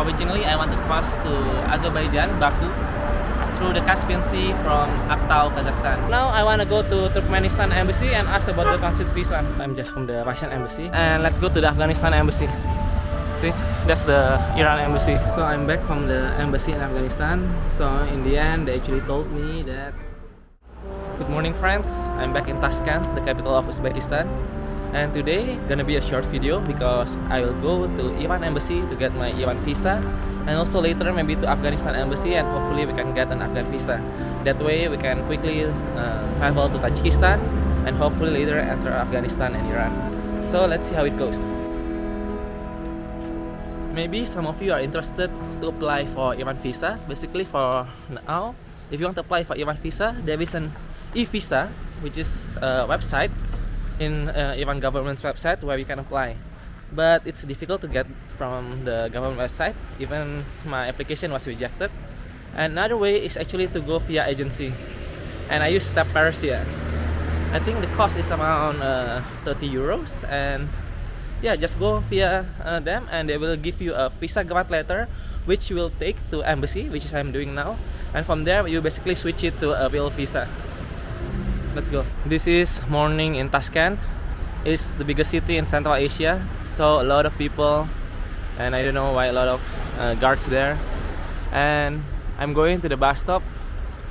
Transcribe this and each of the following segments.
Originally, I want to cross to Azerbaijan, Baku, through the Caspian Sea from Aktau, Kazakhstan. Now I want to go to Turkmenistan embassy and ask about the transit visa. I'm just from the Russian embassy, and let's go to the Afghanistan embassy. See, that's the Iran embassy. So I'm back from the embassy in Afghanistan. So in the end, they actually told me that. Good morning, friends. I'm back in Tashkent, the capital of Uzbekistan. And today gonna be a short video because I will go to Iran embassy to get my Iran visa, and also later maybe to Afghanistan embassy, and hopefully we can get an Afghan visa. That way we can quickly travel to Tajikistan and hopefully later enter Afghanistan and Iran. So let's see how it goes. Maybe some of you are interested to apply for Iran visa. Basically for now, if you want to apply for Iran visa, there is an e-visa, which is a website in Iran government's website where you can apply, but it's difficult to get from the government website. Even my application was rejected. Another way is actually to go via agency, and I use Step Persia. I think the cost is around 30 euros, and yeah, just go via them and they will give you a visa grant letter which you will take to embassy, which is I'm doing now, and from there you basically switch it to a real visa. Let's go. This is morning in Tashkent. It's the biggest city in Central Asia, so a lot of people, and I don't know why a lot of guards there. And I'm going to the bus stop,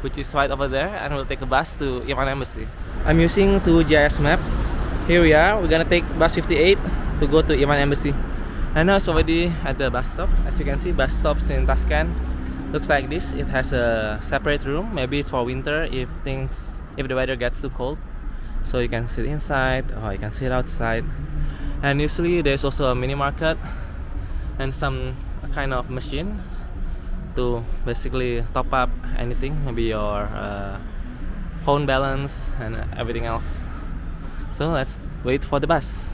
which is right over there, and we'll take a bus to Iran embassy. I'm using 2GIS map. Here we are. We're gonna take bus 58 to go to Iran embassy. And now it's already at the bus stop. As you can see, bus stops in Tashkent looks like this. It has a separate room. Maybe it's for winter if the weather gets too cold, so you can sit inside or you can sit outside. And usually there's also a mini market and some kind of machine to basically top up anything, maybe your phone balance and everything else. So let's wait for the bus.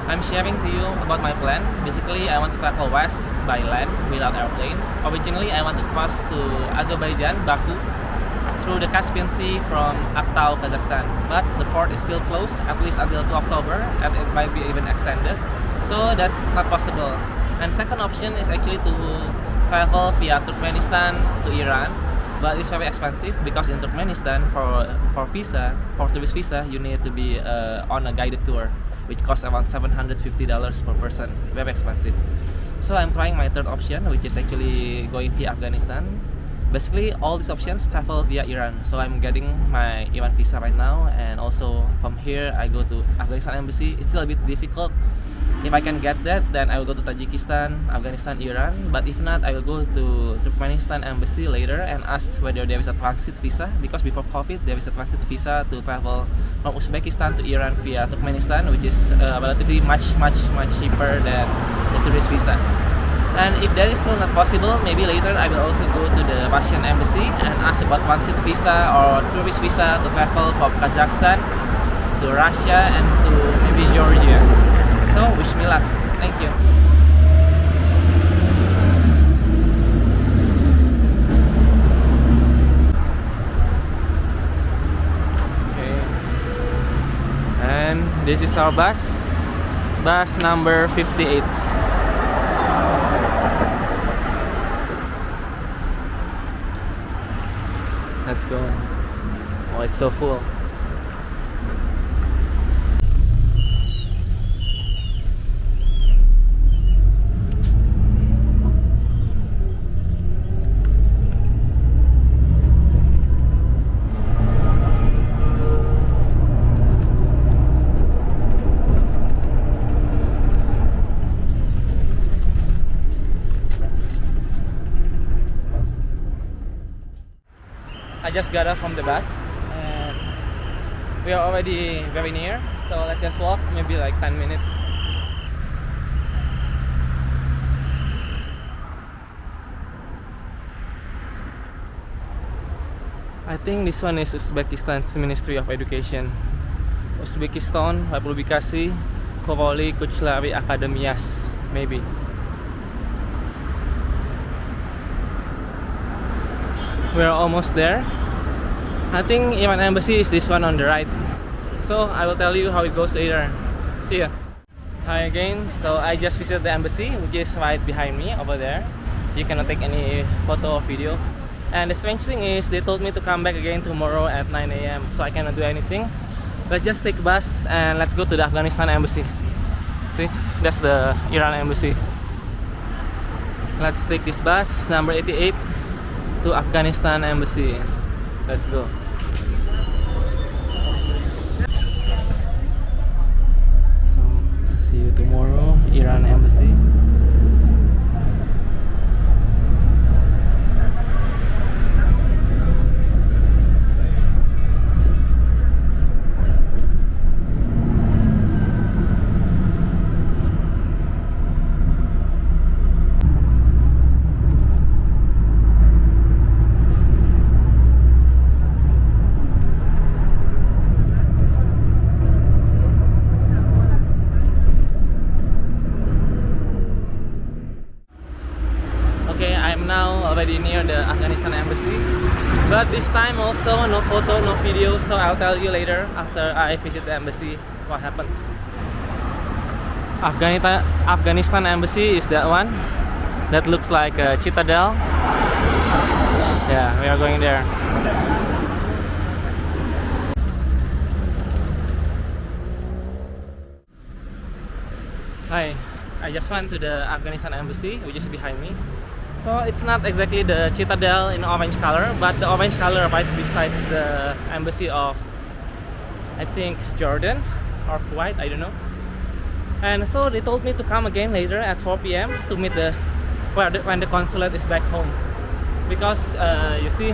I'm sharing to you about my plan. Basically, I want to travel west by land without airplane. Originally, I want to cross to Azerbaijan, Baku, through the Caspian Sea from Aktau, Kazakhstan. But the port is still closed, at least until 2 October, and it might be even extended. So that's not possible. And second option is actually to travel via Turkmenistan to Iran. But it's very expensive because in Turkmenistan, for tourist visa, you need to be on a guided tour, which costs around $750 per person. Very expensive. So I'm trying my third option, which is actually going via Afghanistan. Basically, all these options travel via Iran. So I'm getting my Iran visa right now, and also from here I go to Afghanistan embassy. It's still a bit difficult. If I can get that, then I will go to Tajikistan, Afghanistan, Iran. But if not, I will go to Turkmenistan embassy later and ask whether there is a transit visa, because before COVID there is a transit visa to travel from Uzbekistan to Iran via Turkmenistan, which is relatively much cheaper than the tourist visa. And if that is still not possible, maybe later I will also go to the Russian embassy and ask about transit visa or tourist visa to travel from Kazakhstan to Russia and to maybe Georgia. So wish me luck. Thank you. Okay. And this is our bus number 58. Let's go. Oh, it's so full. I just got off from the bus and we are already very near, so let's just walk maybe like 10 minutes. I think this one is Uzbekistan's Ministry of Education. Uzbekistan Republikasi Koroli Kuchlari Akademiyas, maybe. We're almost there. I think Iran embassy is this one on the right. So I will tell you how it goes later. See ya. Hi again. So I just visited the embassy, which is right behind me over there. you cannot take any photo or video. And the strange thing is, they told me to come back again tomorrow at 9 a.m. So I cannot do anything. Let's just take a bus and let's go to the Afghanistan embassy. See, that's the Iran embassy. Let's take this bus, number 88, to Afghanistan embassy. Let's go. So, see you tomorrow, Iran embassy. Okay, I'm now already near the Afghanistan embassy, but this time also no photo, no video, so I'll tell you later after I visit the embassy what happens. Afghanistan embassy is that one that looks like a citadel. Yeah, we are going there. Hi, I just went to the Afghanistan embassy, which is behind me. So it's not exactly the citadel in orange color, but the orange color right besides the embassy of, I think, Jordan or Kuwait, I don't know. And so they told me to come again later at 4 p.m. to meet when the consulate is back home. Because you see,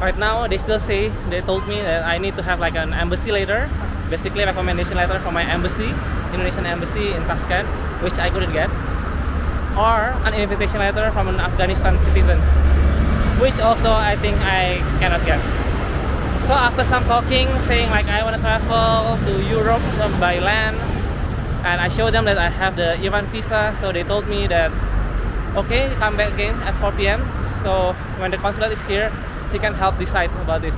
right now they still say, they told me that I need to have like an embassy letter, basically a recommendation letter from my embassy, Indonesian embassy in Tashkent, which I couldn't get, or an invitation letter from an Afghanistan citizen, which also I think I cannot get. So after some talking, saying like I want to travel to Europe by land, and I showed them that I have the Iran visa, so they told me that okay, come back again at 4 p.m. So when the consulate is here, they can help decide about this.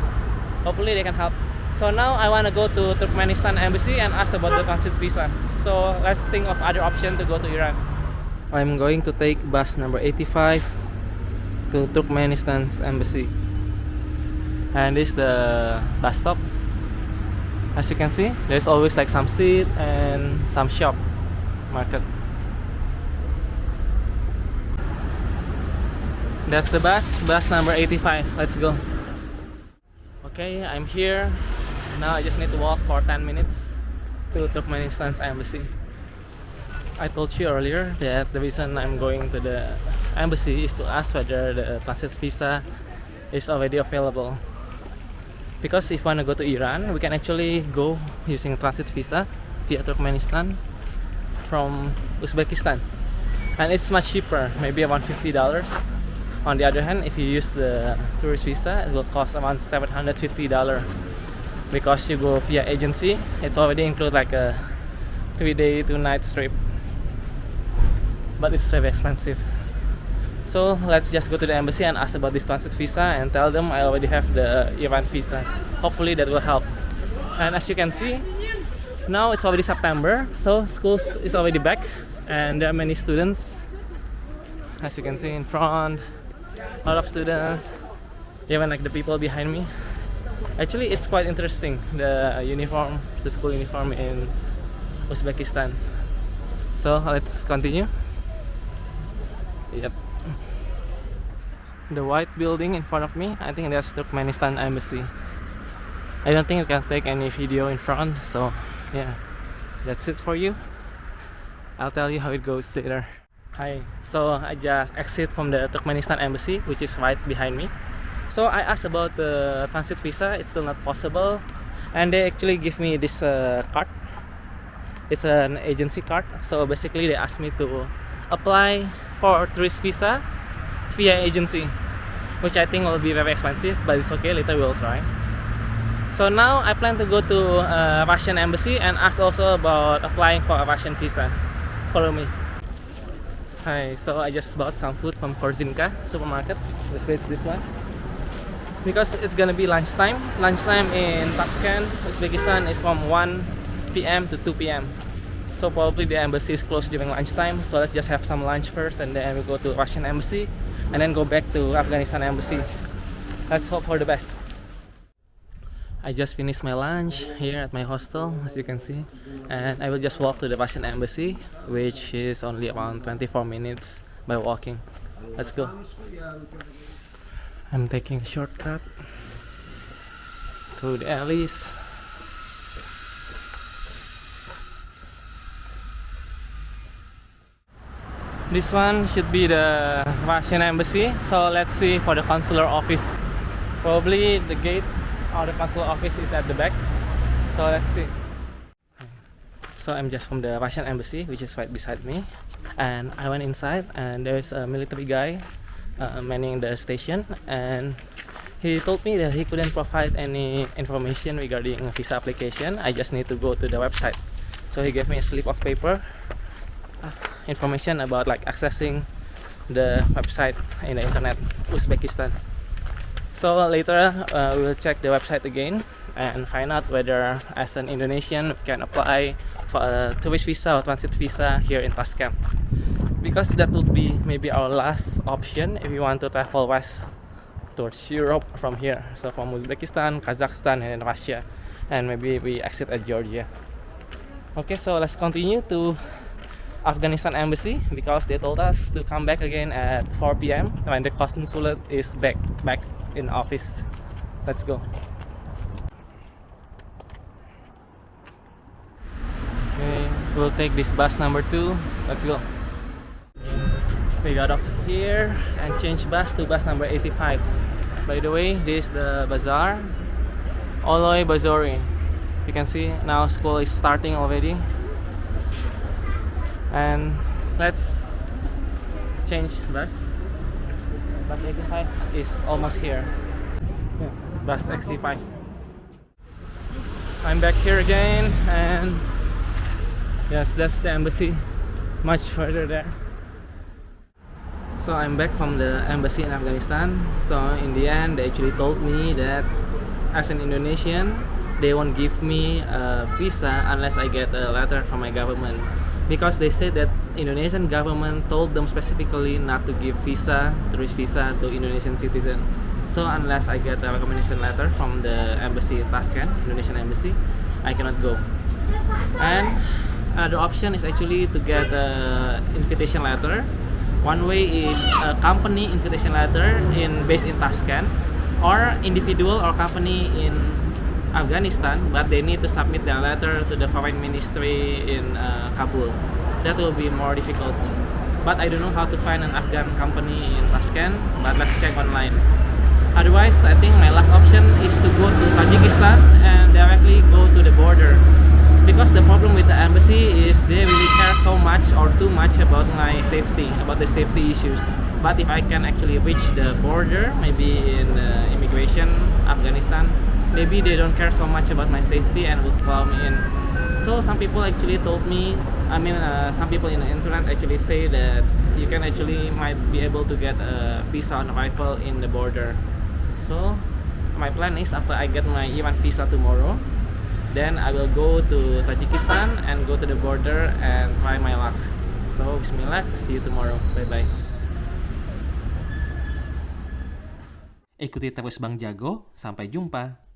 Hopefully they can help. So now I want to go to Turkmenistan embassy and ask about the transit visa. So let's think of other option to go to Iran. I'm going to take bus number 85 to Turkmenistan's embassy. And this is the bus stop. As you can see, there's always like some seat and some shop market. That's the bus number 85. Let's go. Okay, I'm here. Now I just need to walk for 10 minutes to Turkmenistan's embassy. I told you earlier that the reason I'm going to the embassy is to ask whether the transit visa is already available. Because if you want to go to Iran, we can actually go using transit visa via Turkmenistan from Uzbekistan. And it's much cheaper, maybe around $50. On the other hand, if you use the tourist visa, it will cost around $750. Because you go via agency, it's already include like a 3-day, 2-night trip. But it's very expensive. So let's just go to the embassy and ask about this transit visa and tell them I already have the Iran visa. Hopefully that will help. And as you can see, now it's already September, so school is already back and there are many students. As you can see in front, a lot of students, even like the people behind me. Actually, it's quite interesting, the uniform, the school uniform in Uzbekistan. So let's continue. Yep. The white building in front of me, I think that's Turkmenistan embassy. I don't think you can take any video in front, so yeah, that's it for you. I'll tell you how it goes later. Hi, so I just exit from the Turkmenistan embassy, which is right behind me. So I asked about the transit visa, it's still not possible, and they actually give me this card. It's an agency card, so basically they asked me to apply for tourist visa via agency, which I think will be very expensive, but it's okay, later we'll try. So now I plan to go to Russian embassy and ask also about applying for a Russian visa. Follow me. Hi, so I just bought some food from Korzinka supermarket. It's this one. Because it's gonna be lunchtime. Lunchtime in Tashkent, Uzbekistan is from 1 p.m. to 2 p.m. So probably the embassy is closed during lunchtime. So let's just have some lunch first, and then we go to Russian embassy, and then go back to Afghanistan embassy. Let's hope for the best. I just finished my lunch here at my hostel, as you can see, and I will just walk to the Russian embassy, which is only around 24 minutes by walking. Let's go. I'm taking a shortcut through the alleys. This one should be the Russian embassy, so let's see for the consular office. Probably the gate or the consular office is at the back, so let's see. So I'm just from the Russian embassy, which is right beside me, and I went inside and there's a military guy manning the station, and he told me that he couldn't provide any information regarding a visa application. I just need to go to the website. So he gave me a slip of paper, information about like accessing the website in the internet, Uzbekistan. So later we will check the website again and find out whether as an Indonesian we can apply for a tourist visa or transit visa here in Tashkent, because that would be maybe our last option if we want to travel west towards Europe from here. So from Uzbekistan, Kazakhstan, and Russia, and maybe we exit at Georgia. Okay, so let's continue to Afghanistan embassy, because they told us to come back again at 4 p.m. when the consulate is back in office. Let's go. Okay, we'll take this bus number 2. Let's go. We got off here and change bus to bus number 85. By the way, this is the bazaar, Oloy Bazori. You can see now school is starting already. And let's change bus. Bus 85 is almost here. Yeah, bus 65. I'm back here again, and yes, that's the embassy, much further there. So I'm back from the embassy in Afghanistan. So in the end, they actually told me that as an Indonesian, they won't give me a visa unless I get a letter from my government, because they said that Indonesian government told them specifically not to give visa, tourist visa, to Indonesian citizen. So unless I get a recommendation letter from the embassy in Tashkent, Indonesian embassy, I cannot go. And another option is actually to get an invitation letter. One way is a company invitation letter based in Tashkent, or individual or company in Afghanistan, but they need to submit their letter to the foreign ministry in Kabul. That will be more difficult. But I don't know how to find an Afghan company in Tashkent, but let's check online. Otherwise, I think my last option is to go to Tajikistan and directly go to the border. Because the problem with the embassy is they really care so much or too much about my safety, about the safety issues. But if I can actually reach the border, maybe in immigration, Afghanistan, maybe they don't care so much about my safety and would allow me in. So some people actually told me, some people in the internet actually say that you can actually might be able to get a visa on arrival in the border. So my plan is after I get my Iran visa tomorrow, then I will go to Tajikistan and go to the border and try my luck. So bismillah, see you tomorrow. Bye bye. Ikuti terus Bang Jago, sampai jumpa.